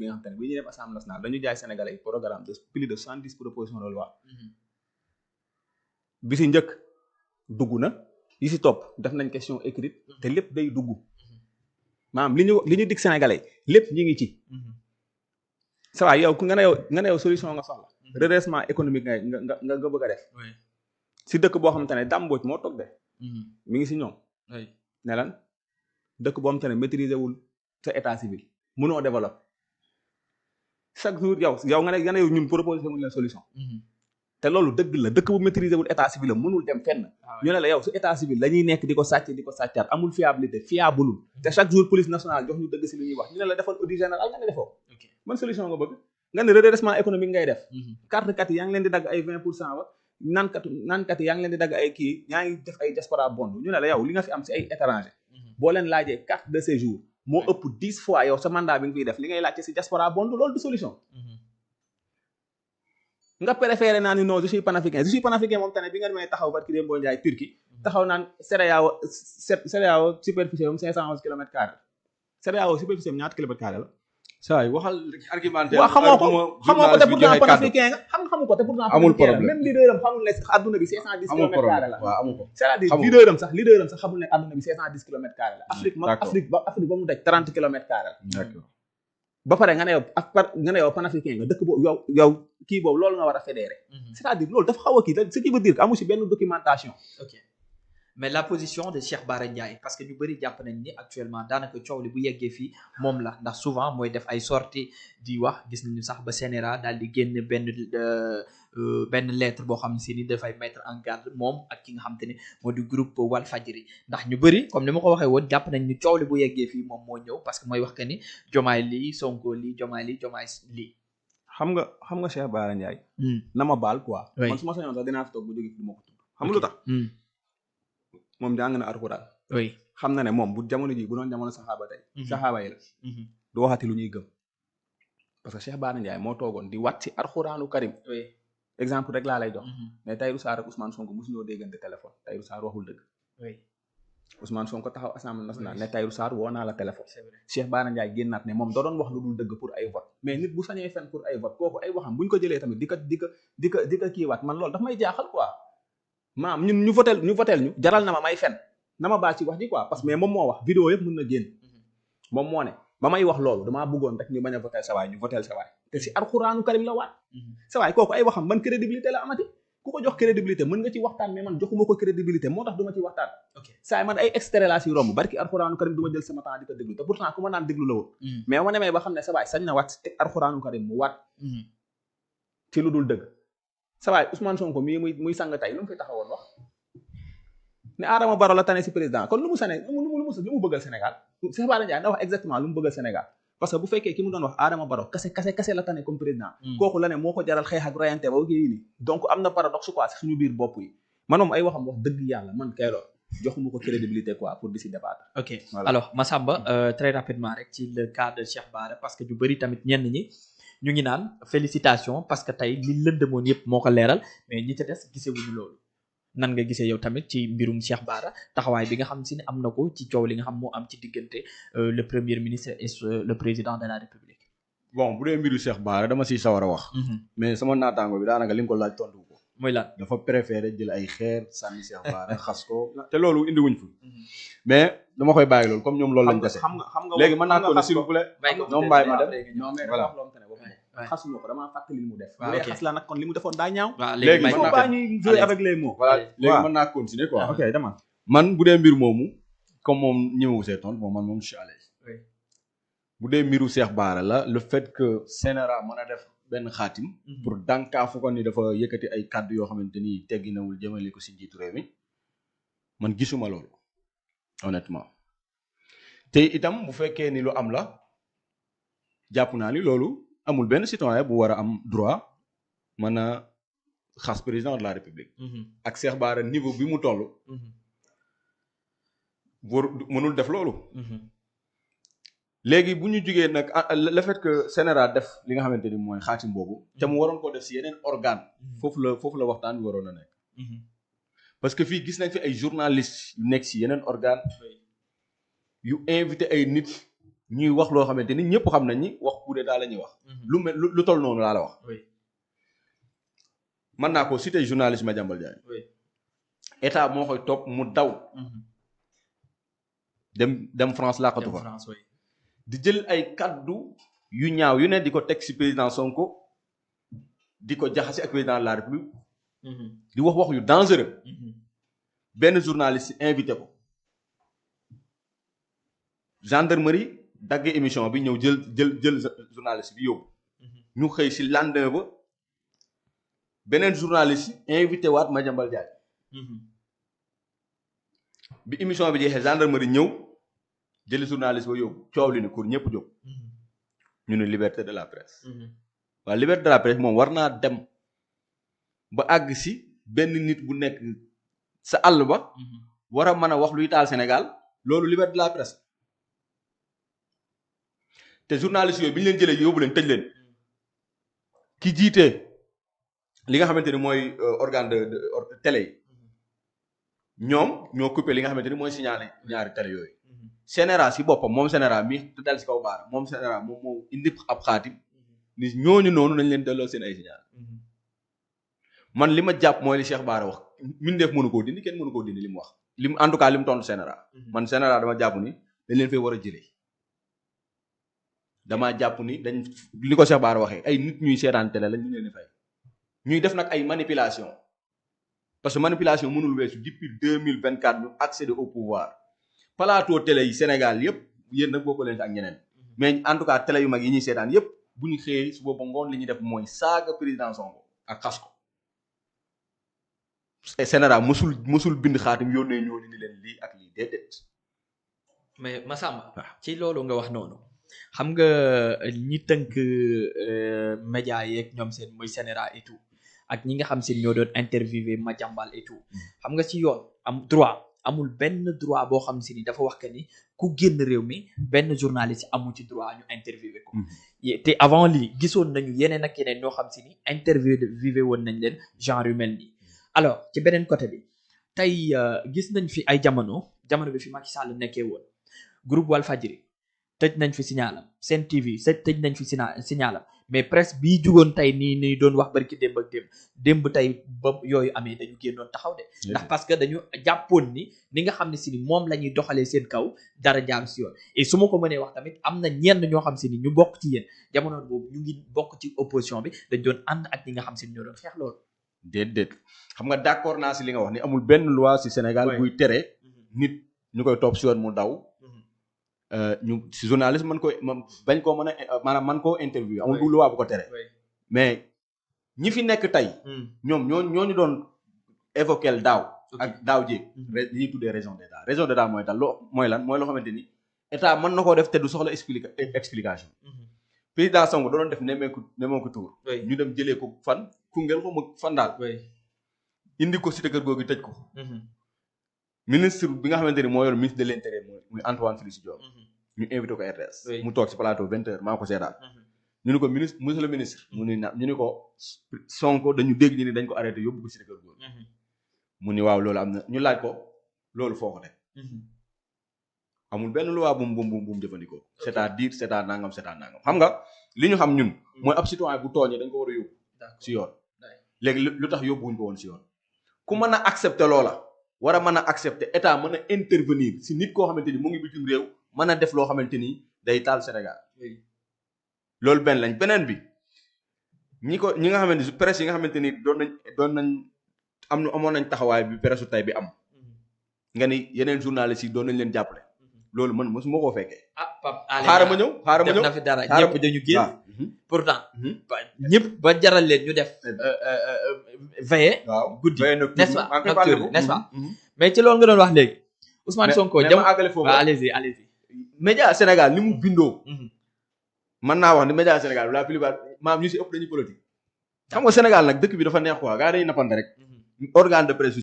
bi nga xam te ne bi ñuy dem assemblée nationale dañu jaay sénégalais programme de plus de 70 propositions de loi bi si njëkk dugg na yi si topp def nañ question écrite te lépp day dugg maanaam li ñu dig sénégalais lépp ñi ngi ci ça va yow nga ne yow solution nga soxla redressement économique nga bëgg a def si dëkk boo xamante ne dàmbooj moo toog de mi ngi si ñoom ne lan dëkk boo xamante ne maîtriser wul sa état civil mënoo développer chaque jour yow nga ne yow ñun proposé wuñ la solution te loolu dëgg la dëkk bu maîtriser wul état civil la mënul dem fenn ñu ne la yow su état civil dañuy nekk di ko sàccaat amul fiabilité fiableul te chaque jour police nationale jox ñu dëgg si li ñuy wax ñu ne la defal audit général nga ne defoo man solution nga bëgg nga ne redressement économique ngay def carte kat yi yaa ngi leen di dagg ay 20% wa naankat yi yaa ngi leen di dagg ay kii yaa ngi def ay diaspora bond ñu ne la yow li nga fi am si ay étranger boo leen laajee carte de séjour moo ëpp 10 fois yow sa mandat bi nga fiy def li ngay laajte si diaspora bond loolu du solution nga préféré naa ni non je suis panafricain moom tane bi nga demee taxaw barki démb boo njaay Turquie taxaw naan CEDEAO superficie am 511 kilomètres carrés CEDEAO superficie am ñaata kilomètres carrés la saa yi waxal argumentaire waaw xamoo ko te pourtant panafricain nga xamu ko te pourtant amul problème même leader am xamul ne adduna bi 510 kilomètres carrés la waaw amu ko c'est-à-dire leader am sax xamul ne adduna bi 510 kilomètres carrés la Afrique ba mu daj 30 kilomètres carrés la ba pare nga ne yow panafricain nga dëkk boobu yow kii boobu loolu nga war a fédérer c'est-à-dire loolu dafa xaw a kii ce qui veut dire que amu si benn documentation ok mais la position de Cheikh Bara Ndiaye parce que ñu bëri jàpp nañ ni actuellement daanaka coow li bu yeggee fii moom la ndax souvent mooy def ay sorties di wax gis nañu sax ba CNRA daal di génn benn lettre boo xam si ni dafay mettre en garde moom ak ki nga xam te ne moo di groupe Walfadjri ndax ñu bëri comme ni ma ko waxee woon jàpp nañ ni coow li bu yeggee fii moom moo ñëw parce que mooy wax que ni Diomaye lii Sonko lii Diomaye lii xam nga Cheikh Bara Ndiaye na ma baal quoi man su ma sañoon sax dinaa fi toog bu jóge fi du ma ko tudd xam nga lu tax moom jàng na alxuraan xam na ne moom bu jamono ji bu doon jamono saxaaba tey saxaaba yi la du waxati lu ñuy gëm parce que Cheikh Bara Ndiaye moo toogoon di wat ci alxuraanu karim exemple rek laa lay jox mais Tahirou Sarr ak Ousmane Sonko mosuñoo déggante téléphone Tahirou Sarr waxul dëgg Ousmane Sonko taxaw assemblée nationale ne Tahirou Sarr woo naa la téléphone Cheikh Bara Ndiaye génnaat ne moom da doon wax lu dul dëgg pour ay vote mais nit bu sañee fen pour ay vote kooku ay waxam buñ ko jëlee tamit di ko kiiwaat man loolu daf may jaaxal quoi maam ñun ñu votel ñu jaral na ma may fen na ma baal ci wax ji quoi parce que mais moom moo wax vidéo yëpp mën na génn moom moo ne ba may wax loolu damaa bëggoon rek ñu bañ a votel sa waay ñu votel sa waay te si alxuraanu karim la waat sa waay kooku ay waxam ban crédibilité la amati ku ko jox crédibilité mën nga ci waxtaan mais man joxuma ko crédibilité moo tax du ma ci waxtaan saa man ay extrait laa si romb barki alxuraanu karim du ma jël sama temps di ko déglu te pourtant ku ma naan déglu la woon mais ma demee ba xam ne sa waay sañ na waat te alxuraanu karim mu waat ci lu dul dëgg sa waay Ousmane Sonko mii muy sang tey lu mu fi taxawoon wax ne Adama Barrow la tane si président kon lu mu bëggal Sénégal Cheikh Bara Ndiaye na wax exactement lu mu bëggal Sénégal parce que bu fekkee ki mu doon wax Adama Barrow kase la tane comme président kooku la ne moo ko jaral xeex ak rayante ba kii nii donc am na paradoxe quoi si suñu biir bopp yi man moom ay waxam wax dëgg yàlla man kay lool joxuma ko crédibilité quoi pour di si débattre ok voilà. Alors Massamba très rapidement rek ci le cas de Cheikh Bara parce que ñu bëri tamit ñenn ñi ñu ngi naan félicitations parce que tey li lëndëmoon yëpp moo ko leeral mais ñi ca des gisewuñu loolu nan nga gisee yow tamit ci mbirum Cheikh Bara taxawaay bi nga xam si ne am na ko ci coow li nga xam moo am ci diggante le premier ministre et le président de la république bon bu dee mbiru Cheikh Bara dama siy sawar a wax mais sama naataango bi daanaka li nga ko laaj tontu ko mooy lan dafa préféré jël ay xeer sànni Cheikh Bara xas ko te loolu indi wuñ fi mais dama koy bàyyi loolu comme ñoom loolu lañ dese léegi mën naa ko ne s'il vous plaît ñoom bàyyi ma dem voilà xasuma ko damaa fàttali li mu def bu dee xas la nag kon li mu defoon daa ñaaw léegi il faut pas ñuy jouer avec les mots voilà léegi mën naa continuer quoi ok dama man bu dee mbir moomu comme moom ñëmewu see tontu bon man moom je suis à l'aise bu dee mbiru Cheikh Bara la le fait que CNRA mën a def benn xaatim pour dànkaafu ko ni dafa yëkkati ay kàddu yoo xamante ni tegginawul jëmale ko si njiitu réew mi man gisuma loolu honnêtement te itam bu fekkee ni lu am la jàpp naa ni loolu amul benn citoyen bu war a am droit mën a xas président de la république ak Cheikh Bara niveau bi mu toll war mënul def loolu léegi bu ñu jugee nag le fait que CNRA def li nga xamante ni mooy xaatim boobu te mu waroon koo def si yeneen organe foofu la waxtaan bi waroon a nekk parce que fii gis nañ fi ay journalistes yu nekk si yeneen organe yu invité ay nit ñuy wax loo xamante ni ñëpp xam nañ ni wax pour d'état la ñuy wax. lu toll noonu laa la wax. mën naa ko citer journaliste Madiambal Diagne. état moo koy topp mu daw. dem France làqatu fa. di jël ay kaddu yu ñaaw yu ne di ko teg ci président Sonko di ko jaxase ak président de la République. di wax yu dangereux. benn journaliste invité ko. gendarmerie dagg émission bi ñëw jël journaliste bi yóbbu. ñu xëy ci lendemain ba beneen journaliste invité waat Madiambal Diagne. bi émission bi jeexee gendarmerie ñëw jëli journaliste ba yóbbu coow li ne kur ñëpp jóg. ñu ne liberté de la presse. waaw liberté de la presse moom war naa dem ba àgg ci benn nit bu nekk sa àll ba. war a mën a wax luy taal Sénégal loolu liberté de la presse. te journaliste yooyu bi ñu leen jëlee yóbbu leen tëj leen ki jiite li nga xamante ni mooy organe de télé yi ñoom ñoo coupé li nga xamante ni mooy signalé ñaari télé yooyu. Sénéra si boppam moom Sénéra mi dal si kaw baara moom Sénéra moom moo indi ab xaatim ni ñooñu noonu nañ leen delloo seen ay signal. man li ma jàpp mooy li Cheikh Bara wax mbindeef mënu koo dindi kenn mënu koo dindi li mu wax en tout cas li mu tontu Sénéra. man Sénéra dama jàpp ni dañ leen fay war a jëlee. damaa jàpp ni dañ li ko Cheikh Bara waxee ay nit ñuy seetaan télé la ñu leen di fay ñuy def nag ay manipulation parce que manipulation mënul weesu depuis 2024 ñu accéder au pouvoir plateau télé yi Sénégal yëpp yéen nag bokk leen si ak ñeneen mais en tout cas télé yu mag yi ñuy seetaan yëpp bu ñu xëyee su booba ngoon li ñuy def mooy saaga président Sonko ak xas ko Sénégal mësul bind xaatim yónnee ñooñu ni leen lii ak lii déedéet. mais Massamba ci loolu nga wax noonu xam nga ñi tënk média yeeg ñoom seen muy Sénéra et tout ak ñi nga xam seen ñoo doon interviewé Madiambal et tout xam nga ci yoon am droit amul benn droit boo xam si ni dafa wax que ni ku génn réew mi benn journaliste amul ci droit ñu interviewé ko. te avant lii gisoon nañu yeneen ak yeneen ñoo xam si ni interviewé woon nañ leen genre yu mel nii. alors ci beneen côté bi tey gis nañ fi ay jamono bi fi Macky Sall nekkee woon groupe Walfadjri tëj nañ fi signalam Sen TV tëj nañ fi signalam mais presse bii jugoon tey nii doon wax barki démb ak démb tey ba yooyu amee dañu génnoon taxaw de ndax parce que dañu jàppoon ni nga xam ne si ni moom la ñuy doxalee seen kaw dara jaar si yoon et su ma ko mënee wax tamit am na ñenn ñoo xam si ni ñu bokk ci yéen jamono boobu ñu ngi bokk ci opposition bi dañ doon ànd ak ñi nga xam si ni ñoo doon xeex loolu déedéet xam nga d'accord naa si li nga wax ni amul benn loi si Sénégal buy tere nit ñu koy topp si yoon mu daw ñu si journaliste bañ koo mën a maanaam man koo interview amul bu loi bu ko tere mais ñi fi nekk tey ñoom ñooñu doon évoquer daaw ak daaw jéeg li ñuy tuddee raison d'état mooy dal mooy loo xamante ni état mën na koo def te du soxla explication président Sonko doon def nemmeeku tour ñu dem jëlee ko fan Koungheul ko mu fan daal indi ko cité kër googu tëj ko ministre bi nga xamante ni moo yor ministre de l'intérieur muy Antoine Félix Diome ñu invité ko RTS mu toog ci plateau 20h maa ko seetaan ñu ni ko monsieur le ministre ñu ni ko Sonko dañu dégg ñu ni dañ ko arrêté yóbbu ko cité kër googu mu ni waaw loolu am na ñu laaj ko loolu foo ko teg amul benn loi bu mu jëfandikoo c'est-à-dire nangam xam nga li ñu xam ñun mooy ab citoyen bu tooñee dañ ko war a yóbbu ci yoon léegi lu tax yóbbuwuñ ko woon ci yoon ku mën a accepter loola war a mën a accepter état mën a intervenir si nit koo xamante ni mu ngi bitim réew mën a def loo xamante ni day taal Sénégal loolu beneen bi ñi nga xamante ni presse yi nga xamante ni doon nañ amoon nañ taxawaay bi presse tey bi am nga ni yeneen journalistes yi doon nañ leen jàppale loolu man mosuma koo fekkee. xaaral ma ñëw def na fi dara ñëpp dañu génn. pourtant ñëpp ba jaral leen ñu def. veillé. guddi n'est-ce pas nocturne n'est-ce pas. mais ci loolu nga doon wax léegi. Ousmane Sonko mais ma àggale foofu allez-y. média Sénégal ni mu bindoo. mën naa wax ni média Sénégal la plupart maam ñu si ëpp dañuy politique. xam nga Sénégal nag dëkk bi dafa neex quoi gars yi dañuy nappante rek. organe de presse